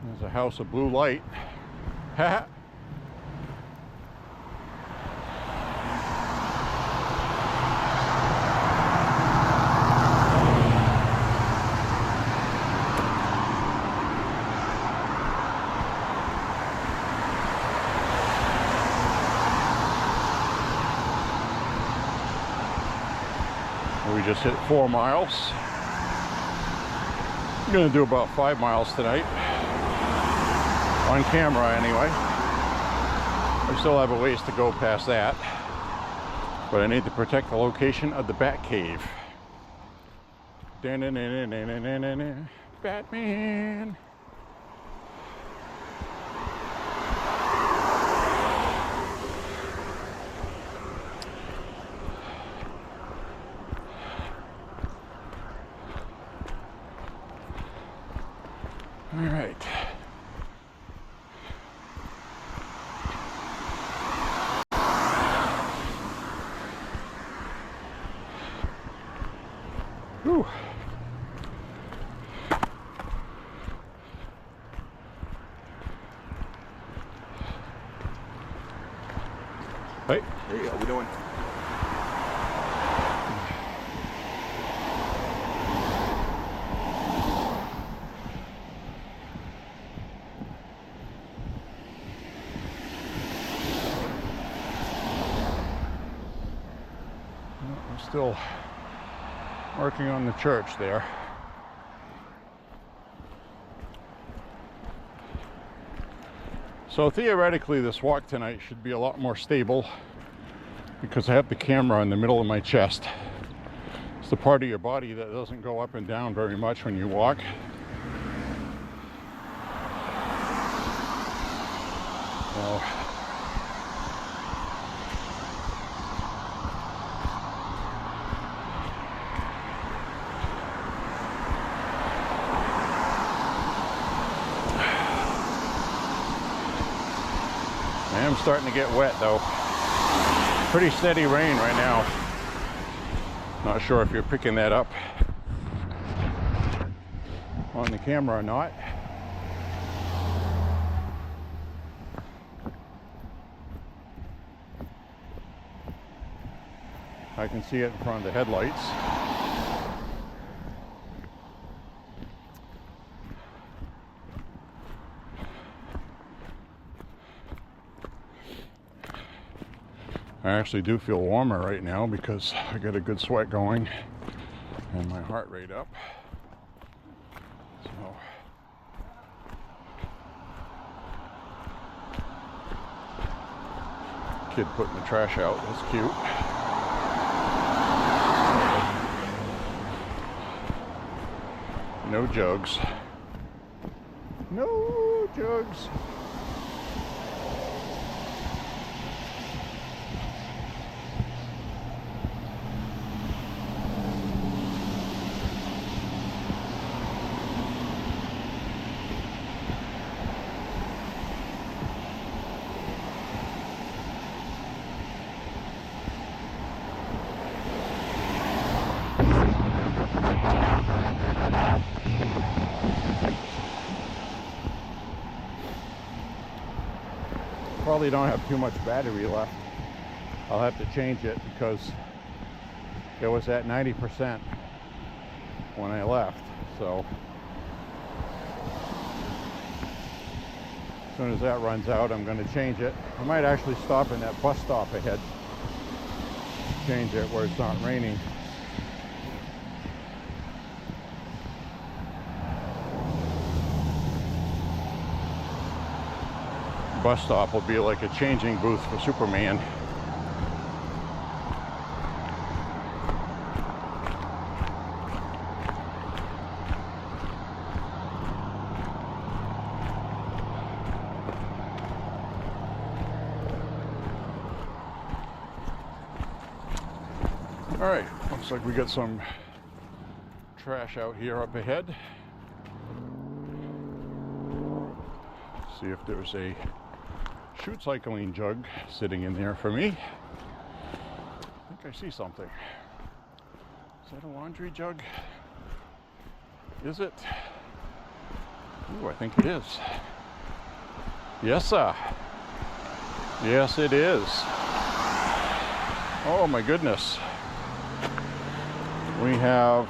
S1: There's a house of blue light. Ha! We just hit 4 miles. I'm gonna do about 5 miles tonight. On camera, anyway. I still have a ways to go past that. But I need to protect the location of the Bat Cave. Batman! All right. Whew. Hey,
S2: there you go. What are we doing?
S1: I'm still working on the church there. So theoretically this walk tonight should be a lot more stable because I have the camera in the middle of my chest. It's the part of your body that doesn't go up and down very much when you walk. So, I am starting to get wet though. Pretty steady rain right now. Not sure if you're picking that up on the camera or not. I can see it in front of the headlights. I actually do feel warmer right now because I got a good sweat going and my heart rate up. So kid putting the trash out, that's cute. No jugs. No jugs. Probably don't have too much battery left. I'll have to change it because it was at 90% when I left. So as soon as that runs out, I'm going to change it. I might actually stop in that bus stop ahead, change it where it's not raining. Bus stop will be like a changing booth for Superman. All right, looks like we got some trash out here up ahead. See if there's a chute cycling jug sitting in there for me. I think I see something. Is that a laundry jug? Is it? Ooh, I think it is. Yes, sir. Yes, it is. Oh my goodness. We have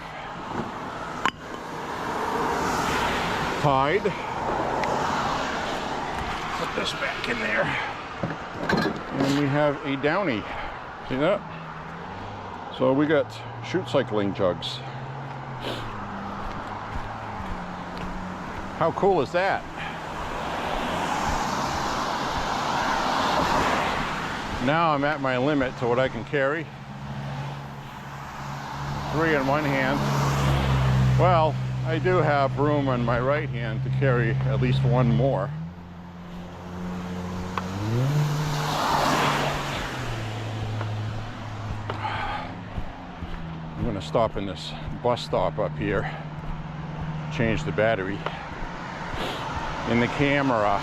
S1: Tide. Put this back in there. And we have a Downy. See that? So we got chute cycling jugs. How cool is that? Now I'm at my limit to what I can carry. 3 in one hand. Well, I do have room on my right hand to carry at least one more. I'm going to stop in this bus stop up here, change the battery in the camera.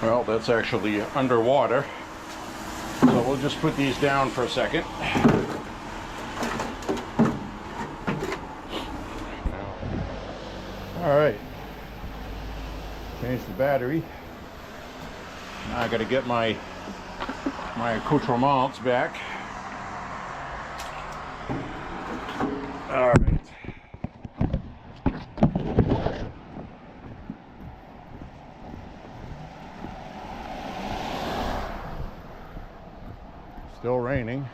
S1: Well, that's actually underwater, so we'll just put these down for a second. All right, change the battery. Now I got to get my accoutrements back. All right. Still raining.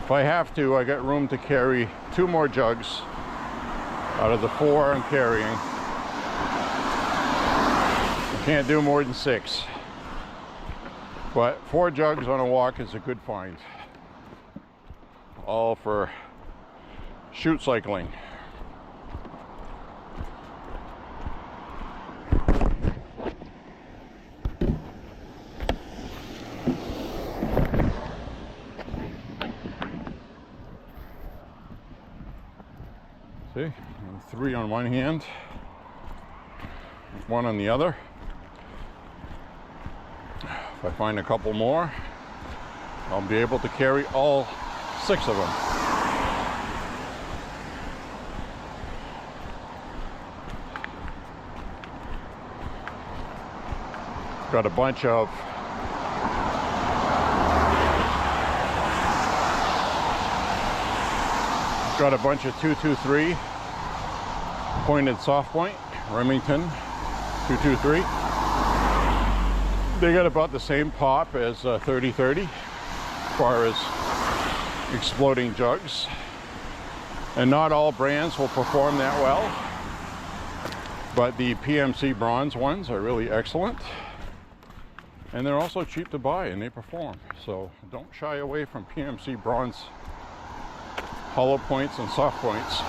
S1: If I have to, I got room to carry 2 more jugs out of the 4 I'm carrying. I can't do more than 6. But 4 jugs on a walk is a good find. All for chute cycling. See, 3 on one hand, 1 on the other. If I find a couple more, I'll be able to carry all 6 of them. Got a bunch of Got a bunch of 223 pointed soft point, Remington 223. They got about the same pop as 30-30 as far as exploding jugs. And not all brands will perform that well, but the PMC bronze ones are really excellent. And they're also cheap to buy and they perform. So don't shy away from PMC bronze hollow points and soft points.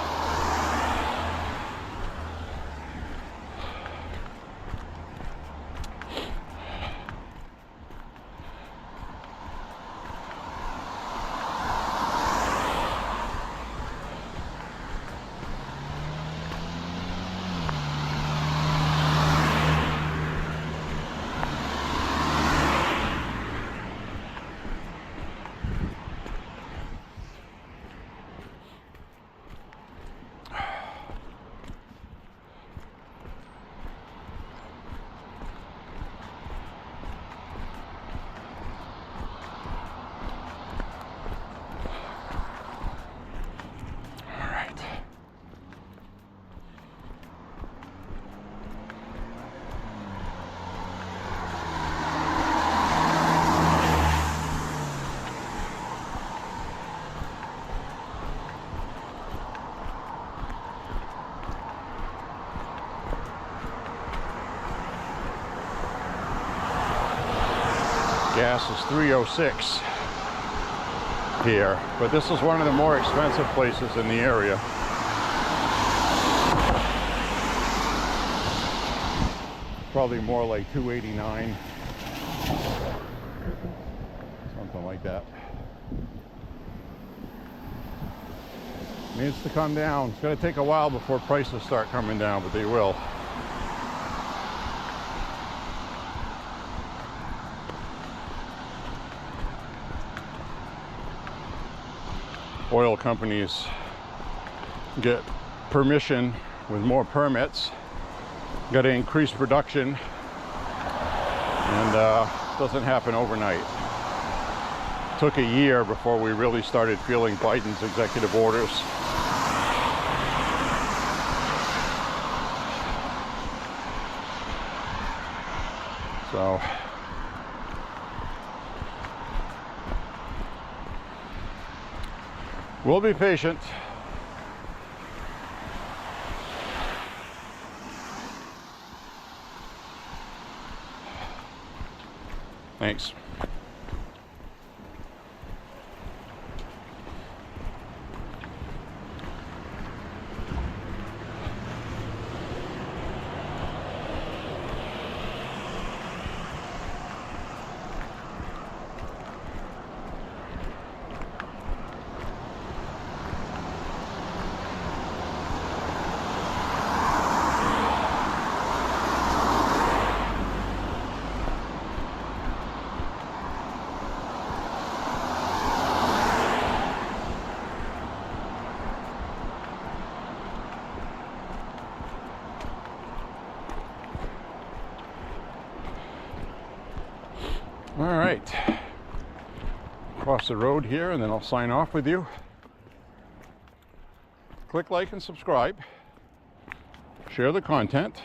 S1: Gas is $3.06 here, but this is one of the more expensive places in the area. Probably more like $2.89, something like that. Needs to come down. It's going to take a while before prices start coming down, but they will. Oil companies get permission with more permits, got to increase production, and doesn't happen overnight. Took a year before we really started feeling Biden's executive orders. So we'll be patient. Thanks. All right, cross the road here and then I'll sign off with you. Click like and subscribe. Share the content.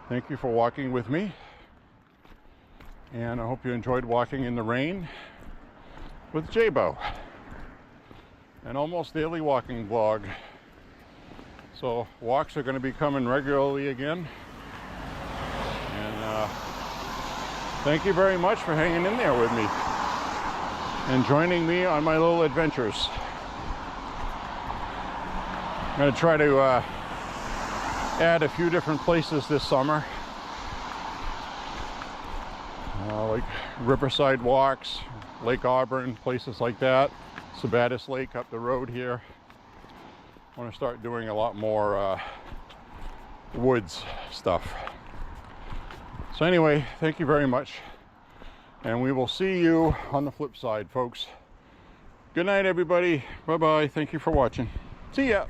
S1: Thank you for walking with me. And I hope you enjoyed walking in the rain with J.Beau. An almost daily walking vlog. So walks are going to be coming regularly again. And thank you very much for hanging in there with me and joining me on my little adventures. I'm going to try to add a few different places this summer, like riverside walks, Lake Auburn, places like that, Sabattis Lake up the road here. I want to start doing a lot more woods stuff. So anyway, thank you very much, and we will see you on the flip side, folks. Good night, everybody. Bye-bye. Thank you for watching. See ya.